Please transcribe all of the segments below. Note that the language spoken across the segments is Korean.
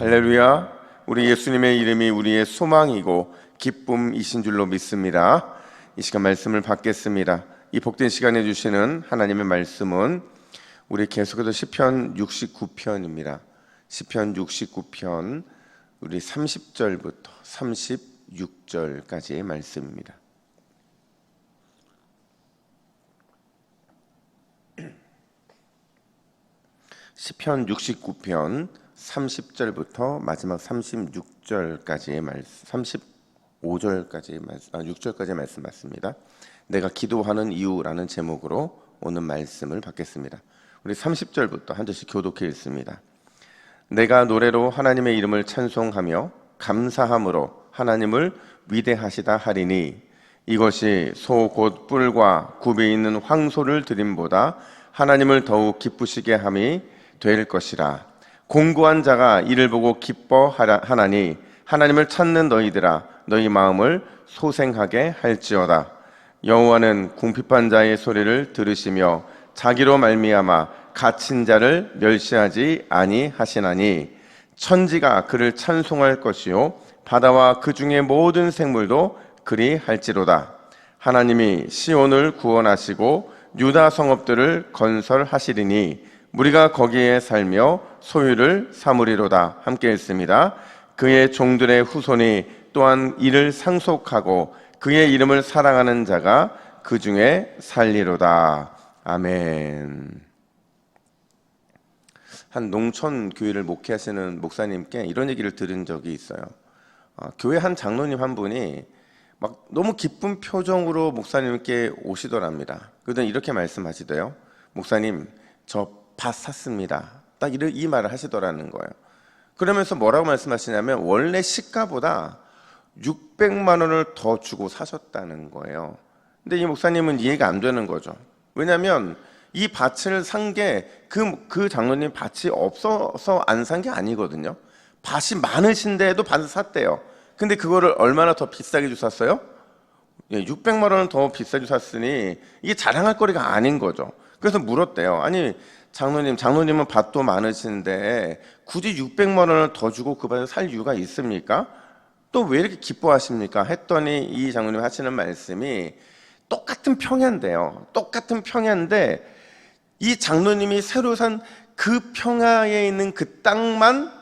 할렐루야. 우리 예수님의 이름이 우리의 소망이고 기쁨이신 줄로 믿습니다. 이 시간 말씀을 받겠습니다. 이 복된 시간에 주시는 하나님의 말씀은 우리 계속해서 시편 69편입니다. 시편 69편 우리 30절부터 36절까지의 말씀입니다. 시편 69편 30절부터 마지막 36절까지의 말씀, 35절까지의 말씀, 6절까지의 말씀 맞습니다. 내가 기도하는 이유라는 제목으로 오늘 말씀을 받겠습니다. 우리 30절부터 한 절씩 교독해 읽습니다. 내가 노래로 하나님의 이름을 찬송하며 감사함으로 하나님을 위대하시다 하리니 이것이 소 곧 뿔과 굽이 있는 황소를 드림보다 하나님을 더욱 기쁘시게 함이 될 것이라. 공고한 자가 이를 보고 기뻐하나니 하나님을 찾는 너희들아 너희 마음을 소생하게 할지어다. 여호와는 궁핍한 자의 소리를 들으시며 자기로 말미암아 갇힌 자를 멸시하지 아니하시나니 천지가 그를 찬송할 것이요 바다와 그 중에 모든 생물도 그리할지로다. 하나님이 시온을 구원하시고 유다 성읍들을 건설하시리니 우리가 거기에 살며 소유를 삼으리로다. 함께 읽습니다. 그의 종들의 후손이 또한 이를 상속하고 그의 이름을 사랑하는 자가 그 중에 살리로다. 아멘. 한 농촌 교회를 목회하시는 목사님께 이런 얘기를 들은 적이 있어요. 교회 한 장로님 한 분이 막 너무 기쁜 표정으로 목사님께 오시더랍니다. 그러더니 이렇게 말씀하시대요. 목사님, 저 밭 샀습니다. 딱 이 말을 하시더라는 거예요. 그러면서 뭐라고 말씀하시냐면 원래 시가보다 600만 원을 더 주고 사셨다는 거예요. 근데 이 목사님은 이해가 안 되는 거죠. 왜냐하면 이 밭을 산 게 그 장로님 밭이 없어서 안 산 게 아니거든요. 밭이 많으신데도 밭을 샀대요. 근데 그거를 얼마나 더 비싸게 주셨어요? 600만 원을 더 비싸게 샀으니 이게 자랑할 거리가 아닌 거죠. 그래서 물었대요. 아니 장로님은 밭도 많으신데 굳이 600만 원을 더 주고 그 밭을 살 이유가 있습니까? 또 왜 이렇게 기뻐하십니까? 했더니 이 장로님 하시는 말씀이 똑같은 평야인데요. 똑같은 평야인데 이 장로님이 새로 산 그 평야에 있는 그 땅만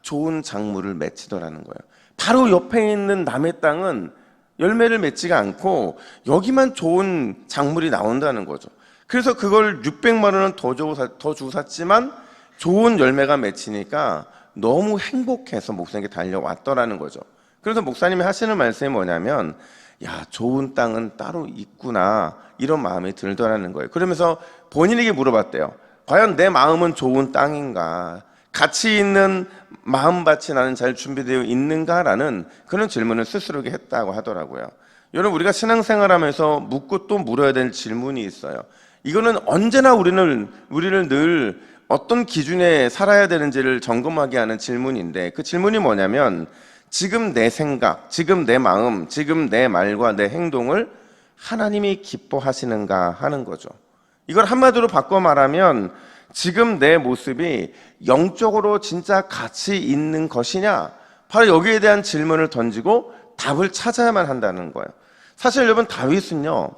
좋은 작물을 맺히더라는 거예요. 바로 옆에 있는 남의 땅은 열매를 맺지가 않고 여기만 좋은 작물이 나온다는 거죠. 그래서 그걸 600만 원은 더 주고 샀지만 좋은 열매가 맺히니까 너무 행복해서 목사님께 달려왔더라는 거죠. 그래서 목사님이 하시는 말씀이 뭐냐면 야, 좋은 땅은 따로 있구나 이런 마음이 들더라는 거예요. 그러면서 본인에게 물어봤대요. 과연 내 마음은 좋은 땅인가? 가치 있는 마음밭이 나는 잘 준비되어 있는가라는 그런 질문을 스스로에게 했다고 하더라고요. 여러분, 우리가 신앙생활하면서 묻고 또 물어야 될 질문이 있어요. 이거는 언제나 우리를 늘 어떤 기준에 살아야 되는지를 점검하게 하는 질문인데 그 질문이 뭐냐면 지금 내 생각, 지금 내 마음, 지금 내 말과 내 행동을 하나님이 기뻐하시는가 하는 거죠. 이걸 한마디로 바꿔 말하면 지금 내 모습이 영적으로 진짜 가치 있는 것이냐? 바로 여기에 대한 질문을 던지고 답을 찾아야만 한다는 거예요. 사실 여러분 다윗은요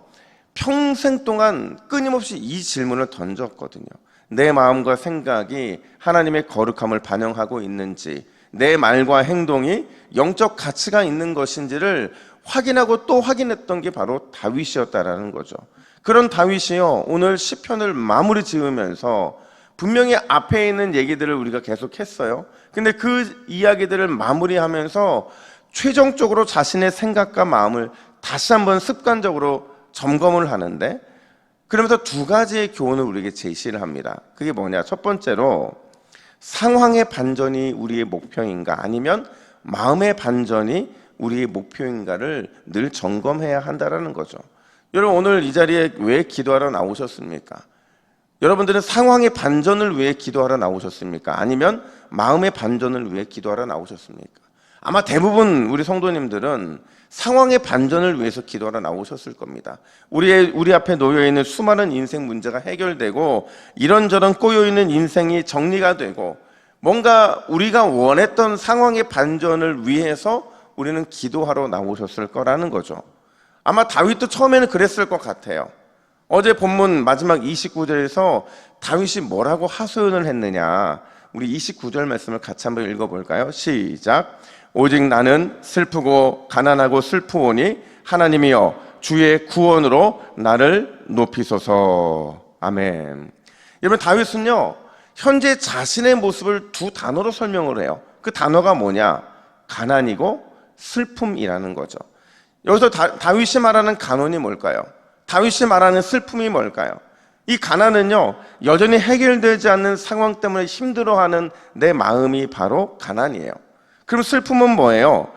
평생 동안 끊임없이 이 질문을 던졌거든요. 내 마음과 생각이 하나님의 거룩함을 반영하고 있는지, 내 말과 행동이 영적 가치가 있는 것인지를 확인하고 또 확인했던 게 바로 다윗이었다라는 거죠. 그런 다윗이요 오늘 시편을 마무리 지으면서 분명히 앞에 있는 얘기들을 우리가 계속 했어요. 근데 그 이야기들을 마무리하면서 최종적으로 자신의 생각과 마음을 다시 한번 습관적으로 점검을 하는데 그러면서 두 가지의 교훈을 우리에게 제시를 합니다. 그게 뭐냐? 첫 번째로 상황의 반전이 우리의 목표인가 아니면 마음의 반전이 우리의 목표인가를 늘 점검해야 한다는 거죠. 여러분 오늘 이 자리에 왜 기도하러 나오셨습니까? 여러분들은 상황의 반전을 위해 기도하러 나오셨습니까? 아니면 마음의 반전을 위해 기도하러 나오셨습니까? 아마 대부분 우리 성도님들은 상황의 반전을 위해서 기도하러 나오셨을 겁니다. 우리 앞에 놓여있는 수많은 인생 문제가 해결되고 이런저런 꼬여있는 인생이 정리가 되고 뭔가 우리가 원했던 상황의 반전을 위해서 우리는 기도하러 나오셨을 거라는 거죠. 아마 다윗도 처음에는 그랬을 것 같아요. 어제 본문 마지막 29절에서 다윗이 뭐라고 하소연을 했느냐, 우리 29절 말씀을 같이 한번 읽어볼까요? 시작. 오직 나는 슬프고 가난하고 슬프오니 하나님이여 주의 구원으로 나를 높이소서. 아멘. 여러분, 다윗은요 현재 자신의 모습을 두 단어로 설명을 해요. 그 단어가 뭐냐? 가난이고 슬픔이라는 거죠. 여기서 다윗이 말하는 가난이 뭘까요? 다윗이 말하는 슬픔이 뭘까요? 이 가난은요 여전히 해결되지 않는 상황 때문에 힘들어하는 내 마음이 바로 가난이에요. 그럼 슬픔은 뭐예요?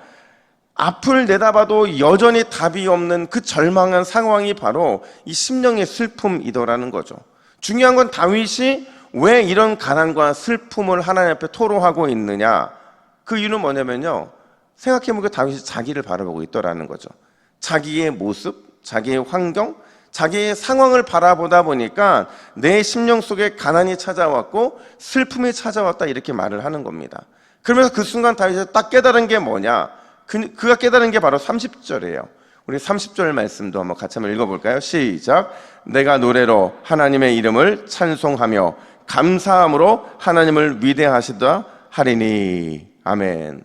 앞을 내다봐도 여전히 답이 없는 그 절망한 상황이 바로 이 심령의 슬픔이더라는 거죠. 중요한 건 다윗이 왜 이런 가난과 슬픔을 하나님 앞에 토로하고 있느냐, 그 이유는 뭐냐면요, 생각해보니까 다윗이 자기를 바라보고 있더라는 거죠. 자기의 모습, 자기의 환경, 자기의 상황을 바라보다 보니까 내 심령 속에 가난이 찾아왔고 슬픔이 찾아왔다, 이렇게 말을 하는 겁니다. 그러면서 그 순간 다윗이 딱 깨달은 게 뭐냐, 그가 깨달은 게 바로 30절이에요. 우리 30절 말씀도 한번 같이 한번 읽어볼까요? 시작. 내가 노래로 하나님의 이름을 찬송하며 감사함으로 하나님을 위대하시다 하리니. 아멘.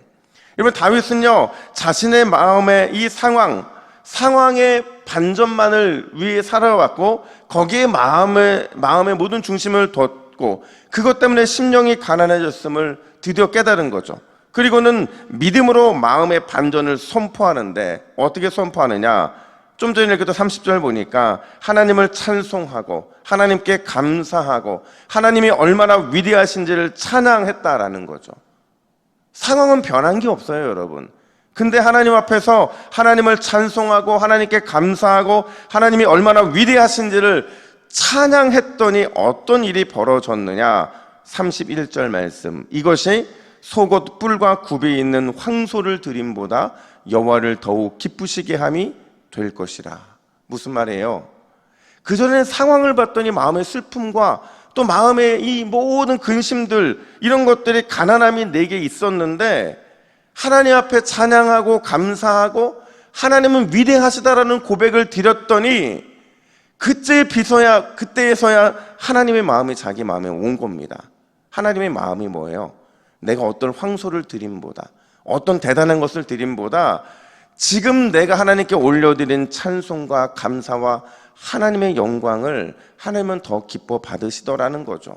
여러분, 다윗은요 자신의 마음의 이 상황의 반전만을 위해 살아왔고 거기에 마음의 모든 중심을 뒀고 그것 때문에 심령이 가난해졌음을 드디어 깨달은 거죠. 그리고는 믿음으로 마음의 반전을 선포하는데 어떻게 선포하느냐, 좀 전에 읽었던 30절 보니까 하나님을 찬송하고 하나님께 감사하고 하나님이 얼마나 위대하신지를 찬양했다라는 거죠. 상황은 변한 게 없어요, 여러분. 근데 하나님 앞에서 하나님을 찬송하고 하나님께 감사하고 하나님이 얼마나 위대하신지를 찬양했더니 어떤 일이 벌어졌느냐, 31절 말씀. 이것이 속옷 뿔과 굽이 있는 황소를 드림보다 여호와를 더욱 기쁘시게 함이 될 것이라. 무슨 말이에요? 그전에 상황을 봤더니 마음의 슬픔과 또 마음의 이 모든 근심들, 이런 것들이 가난함이 내게 있었는데 하나님 앞에 찬양하고 감사하고 하나님은 위대하시다라는 고백을 드렸더니 그때에서야 하나님의 마음이 자기 마음에 온 겁니다. 하나님의 마음이 뭐예요? 내가 어떤 황소를 드림보다, 어떤 대단한 것을 드림보다 지금 내가 하나님께 올려드린 찬송과 감사와 하나님의 영광을 하나님은 더 기뻐 받으시더라는 거죠.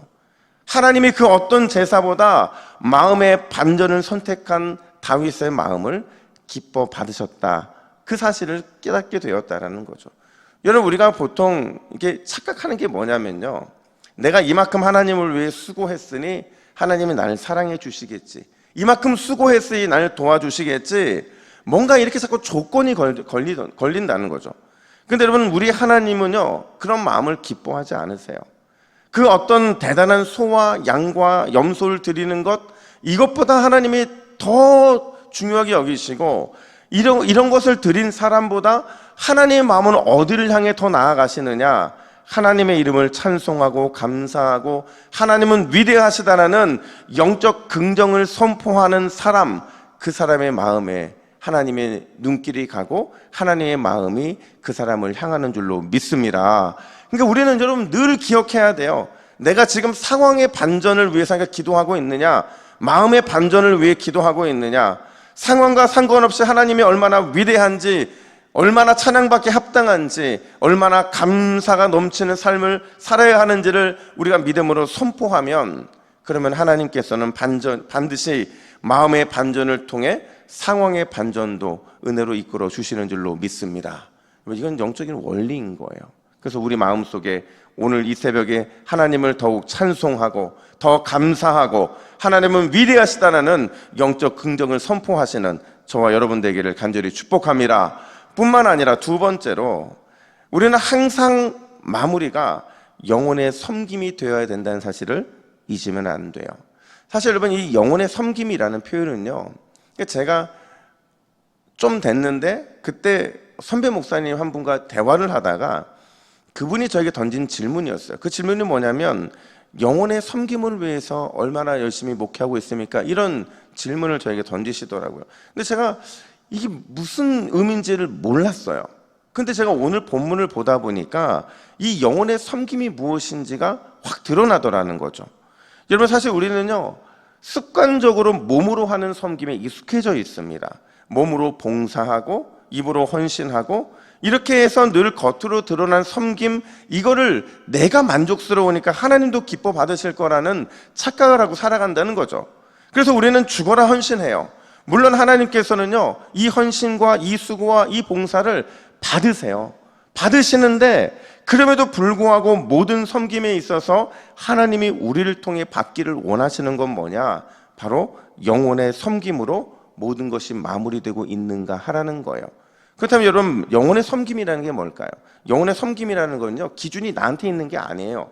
하나님이 그 어떤 제사보다 마음의 반전을 선택한 다윗의 마음을 기뻐 받으셨다, 그 사실을 깨닫게 되었다라는 거죠. 여러분, 우리가 보통 이게 착각하는 게 뭐냐면요, 내가 이만큼 하나님을 위해 수고했으니 하나님이 나를 사랑해 주시겠지, 이만큼 수고했으니 나를 도와주시겠지, 뭔가 이렇게 자꾸 조건이 걸린다는 거죠. 근데 여러분, 우리 하나님은요 그런 마음을 기뻐하지 않으세요. 그 어떤 대단한 소와 양과 염소를 드리는 것, 이것보다 하나님이 더 중요하게 여기시고, 이런 것을 드린 사람보다 하나님의 마음은 어디를 향해 더 나아가시느냐, 하나님의 이름을 찬송하고 감사하고 하나님은 위대하시다라는 영적 긍정을 선포하는 사람, 그 사람의 마음에 하나님의 눈길이 가고 하나님의 마음이 그 사람을 향하는 줄로 믿습니다. 그러니까 우리는 여러분 늘 기억해야 돼요. 내가 지금 상황의 반전을 위해서 기도하고 있느냐, 마음의 반전을 위해 기도하고 있느냐, 상황과 상관없이 하나님이 얼마나 위대한지, 얼마나 찬양받기 합당한지, 얼마나 감사가 넘치는 삶을 살아야 하는지를 우리가 믿음으로 선포하면, 그러면 하나님께서는 반드시 마음의 반전을 통해 상황의 반전도 은혜로 이끌어 주시는 줄로 믿습니다. 이건 영적인 원리인 거예요. 그래서 우리 마음속에 오늘 이 새벽에 하나님을 더욱 찬송하고 더 감사하고 하나님은 위대하시다는 영적 긍정을 선포하시는 저와 여러분 되기를 간절히 축복합니다. 뿐만 아니라 두 번째로, 우리는 항상 마무리가 영혼의 섬김이 되어야 된다는 사실을 잊으면 안 돼요. 사실 여러분, 이 영혼의 섬김이라는 표현은요, 제가 좀 됐는데 그때 선배 목사님 한 분과 대화를 하다가 그분이 저에게 던진 질문이었어요. 그 질문이 뭐냐면, 영혼의 섬김을 위해서 얼마나 열심히 목회하고 있습니까? 이런 질문을 저에게 던지시더라고요. 근데 제가 이게 무슨 의미인지를 몰랐어요. 근데 제가 오늘 본문을 보다 보니까 이 영혼의 섬김이 무엇인지가 확 드러나더라는 거죠. 여러분, 사실 우리는요, 습관적으로 몸으로 하는 섬김에 익숙해져 있습니다. 몸으로 봉사하고 입으로 헌신하고 이렇게 해서 늘 겉으로 드러난 섬김, 이거를 내가 만족스러우니까 하나님도 기뻐 받으실 거라는 착각을 하고 살아간다는 거죠. 그래서 우리는 죽어라 헌신해요. 물론 하나님께서는요, 이 헌신과 이 수고와 이 봉사를 받으세요. 받으시는데 그럼에도 불구하고 모든 섬김에 있어서 하나님이 우리를 통해 받기를 원하시는 건 뭐냐? 바로 영혼의 섬김으로 모든 것이 마무리되고 있는가 하라는 거예요. 그렇다면 여러분, 영혼의 섬김이라는 게 뭘까요? 영혼의 섬김이라는 건요, 기준이 나한테 있는 게 아니에요.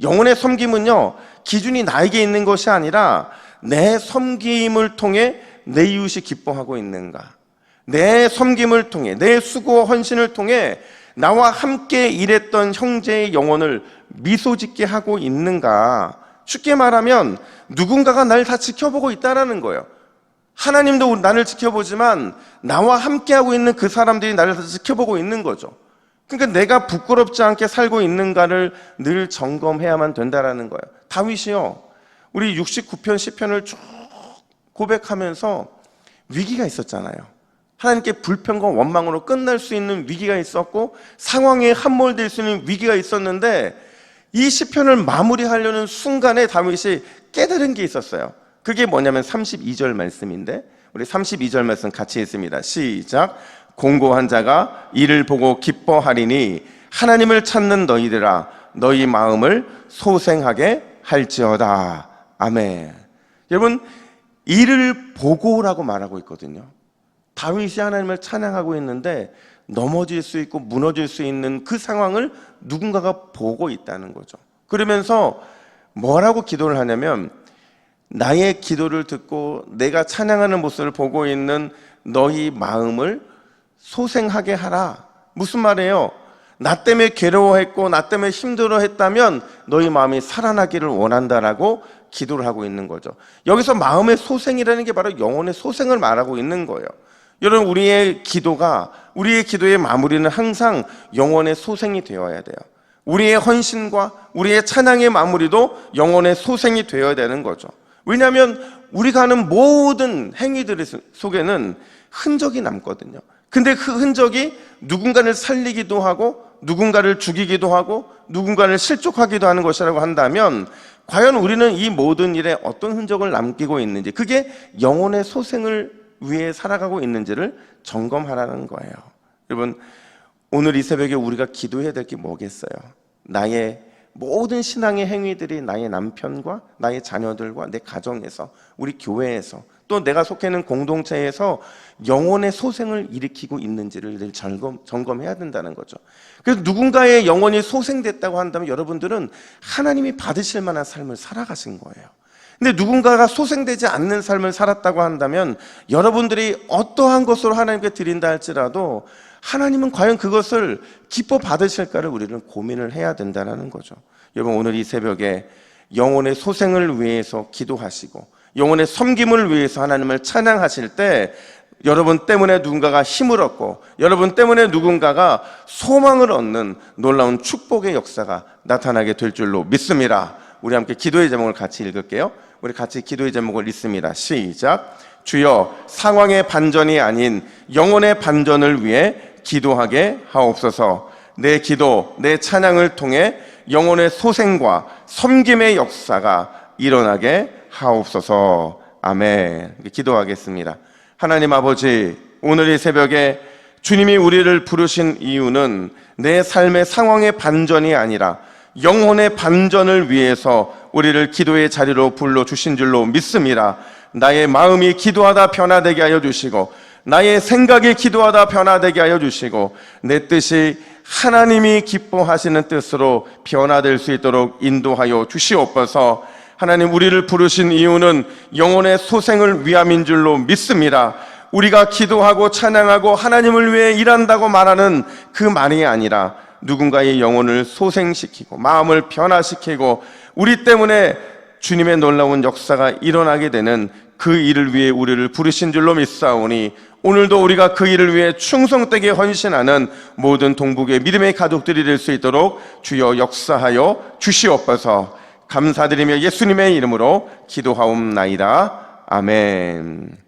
영혼의 섬김은요, 기준이 나에게 있는 것이 아니라 내 섬김을 통해 내 이웃이 기뻐하고 있는가, 내 섬김을 통해, 내 수고와 헌신을 통해 나와 함께 일했던 형제의 영혼을 미소짓게 하고 있는가. 쉽게 말하면 누군가가 날 다 지켜보고 있다는 거예요. 하나님도 나를 지켜보지만 나와 함께하고 있는 그 사람들이 나를 다 지켜보고 있는 거죠. 그러니까 내가 부끄럽지 않게 살고 있는가를 늘 점검해야만 된다는 거예요. 다윗이요, 우리 69편 시편을 쭉 고백하면서 위기가 있었잖아요. 하나님께 불평과 원망으로 끝날 수 있는 위기가 있었고 상황에 함몰될 수 있는 위기가 있었는데 이 시편을 마무리하려는 순간에 다윗이 깨달은 게 있었어요. 그게 뭐냐면 32절 말씀인데, 우리 32절 말씀 같이 읽습니다. 시작. 공고한 자가 이를 보고 기뻐하리니 하나님을 찾는 너희들아, 너희 마음을 소생하게 할지어다. 아멘. 여러분, 이를 보고라고 말하고 있거든요. 다윗이 하나님을 찬양하고 있는데 넘어질 수 있고 무너질 수 있는 그 상황을 누군가가 보고 있다는 거죠. 그러면서 뭐라고 기도를 하냐면, 나의 기도를 듣고 내가 찬양하는 모습을 보고 있는 너희 마음을 소생하게 하라. 무슨 말이에요? 나 때문에 괴로워했고 나 때문에 힘들어했다면 너희 마음이 살아나기를 원한다라고 기도를 하고 있는 거죠. 여기서 마음의 소생이라는 게 바로 영혼의 소생을 말하고 있는 거예요. 여러분, 우리의 기도의 마무리는 항상 영혼의 소생이 되어야 돼요. 우리의 헌신과 우리의 찬양의 마무리도 영혼의 소생이 되어야 되는 거죠. 왜냐하면 우리가 하는 모든 행위들 속에는 흔적이 남거든요. 근데 그 흔적이 누군가를 살리기도 하고 누군가를 죽이기도 하고 누군가를 실족하기도 하는 것이라고 한다면, 과연 우리는 이 모든 일에 어떤 흔적을 남기고 있는지, 그게 영혼의 소생을 위해 살아가고 있는지를 점검하라는 거예요. 여러분, 오늘 이 새벽에 우리가 기도해야 될 게 뭐겠어요? 나의 모든 신앙의 행위들이 나의 남편과 나의 자녀들과 내 가정에서, 우리 교회에서, 또 내가 속해 있는 공동체에서 영혼의 소생을 일으키고 있는지를 늘 점검해야 된다는 거죠. 그래서 누군가의 영혼이 소생됐다고 한다면 여러분들은 하나님이 받으실 만한 삶을 살아가신 거예요. 근데 누군가가 소생되지 않는 삶을 살았다고 한다면 여러분들이 어떠한 것으로 하나님께 드린다 할지라도 하나님은 과연 그것을 기뻐 받으실까를 우리는 고민을 해야 된다는 거죠. 여러분, 오늘 이 새벽에 영혼의 소생을 위해서 기도하시고 영혼의 섬김을 위해서 하나님을 찬양하실 때 여러분 때문에 누군가가 힘을 얻고 여러분 때문에 누군가가 소망을 얻는 놀라운 축복의 역사가 나타나게 될 줄로 믿습니다. 우리 함께 기도의 제목을 같이 읽을게요. 우리 같이 기도의 제목을 읽습니다. 시작. 주여, 상황의 반전이 아닌 영혼의 반전을 위해 기도하게 하옵소서. 내 기도, 내 찬양을 통해 영혼의 소생과 섬김의 역사가 일어나게 하옵소서. 아멘. 기도하겠습니다. 하나님 아버지, 오늘 이 새벽에 주님이 우리를 부르신 이유는 내 삶의 상황의 반전이 아니라 영혼의 반전을 위해서 우리를 기도의 자리로 불러주신 줄로 믿습니다. 나의 마음이 기도하다 변화되게 하여 주시고 나의 생각이 기도하다 변화되게 하여 주시고 내 뜻이 하나님이 기뻐하시는 뜻으로 변화될 수 있도록 인도하여 주시옵소서. 하나님, 우리를 부르신 이유는 영혼의 소생을 위함인 줄로 믿습니다. 우리가 기도하고 찬양하고 하나님을 위해 일한다고 말하는 그 말이 아니라 누군가의 영혼을 소생시키고 마음을 변화시키고 우리 때문에 주님의 놀라운 역사가 일어나게 되는 그 일을 위해 우리를 부르신 줄로 믿사오니 오늘도 우리가 그 일을 위해 충성되게 헌신하는 모든 동북의 믿음의 가족들이 될 수 있도록 주여 역사하여 주시옵소서. 감사드리며 예수님의 이름으로 기도하옵나이다. 아멘.